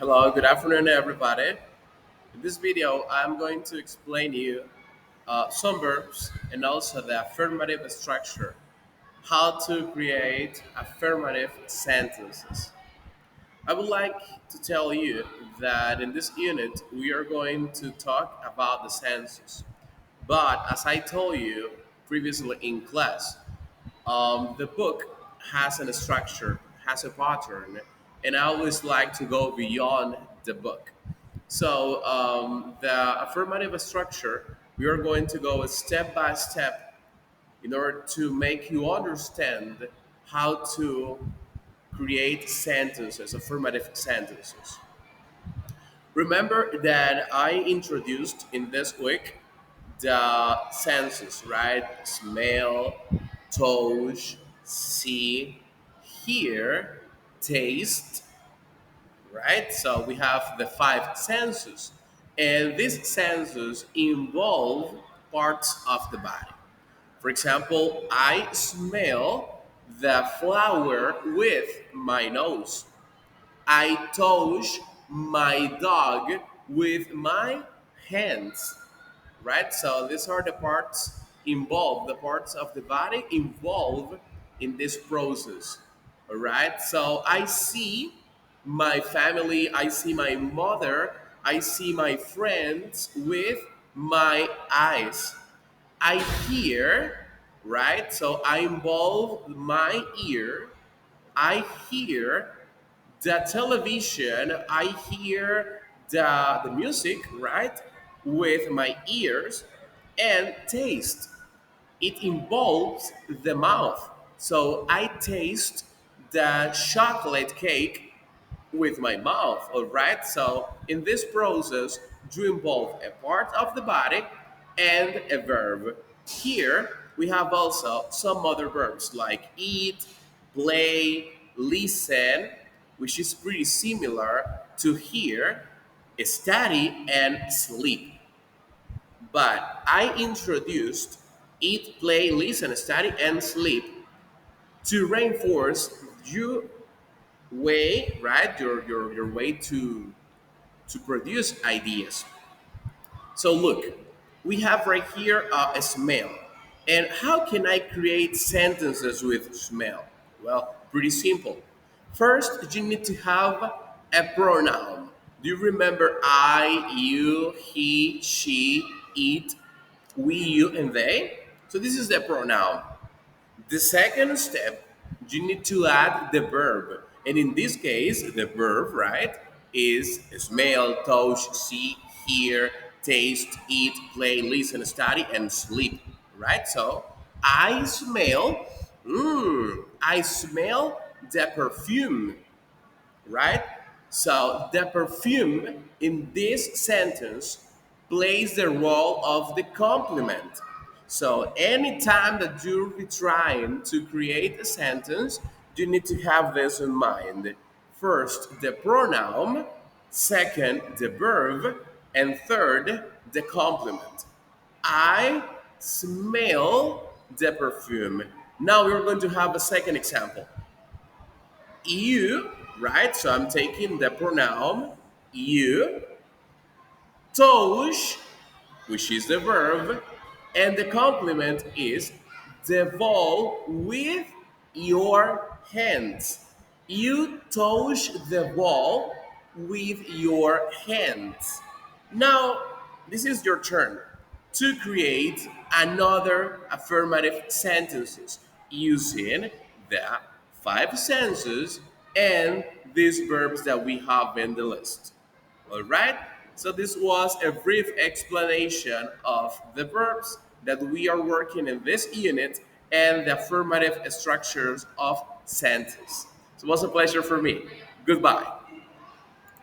Hello, good afternoon, everybody. In this video, I'm going to explain you some verbs and also the affirmative structure, how to create affirmative sentences. I would like to tell you that in this unit, we are going to talk about the senses. But as I told you previously in class, the book has a structure, has a pattern, and I always like to go beyond the book. So the affirmative structure, we are going to go step by step in order to make you understand how to create sentences, affirmative sentences. Remember that I introduced in this week the senses, right? Smell, touch, see, hear, taste, right? So we have the five senses, and these senses involve parts of the body. For example, I smell the flower with my nose. I touch my dog with my hands, right? So these are the parts involved, the parts of the body involved in this process, all right? So I see my family, I see my mother, I see my friends with my eyes. I hear, right? So I involve my ear. I hear the television, I hear the music, right, with my ears, and taste. It involves the mouth. So I taste the chocolate cake with my mouth, all right? So in this process, you involve a part of the body and a verb. Here we have also some other verbs like eat, play, listen, which is pretty similar to hear, study, and sleep. But I introduced eat, play, listen, study, and sleep to reinforce your way, right? Your way to produce ideas. So look, we have right here a smell. And how can I create sentences with smell? Well, pretty simple. First, you need to have a pronoun. Do you remember I, you, he, she, it, we, you, and they? So this is the pronoun. The second step, you need to add the verb. And in this case, the verb, right, is smell, touch, see, hear, taste, eat, play, listen, study, and sleep, right? So I smell the perfume, right? So the perfume in this sentence plays the role of the complement. So anytime that you're trying to create a sentence, you need to have this in mind. First, the pronoun, second, the verb, and third, the complement. I smell the perfume. Now we're going to have a second example. You, right? So I'm taking the pronoun you, touch, which is the verb, and the complement is the ball with your hands. You touch the ball with your hands. Now, this is your turn to create another affirmative sentences using the five senses and these verbs that we have in the list. All right? So this was a brief explanation of the verbs that we are working in this unit and the affirmative structures of sentences. So it was a pleasure for me. Goodbye.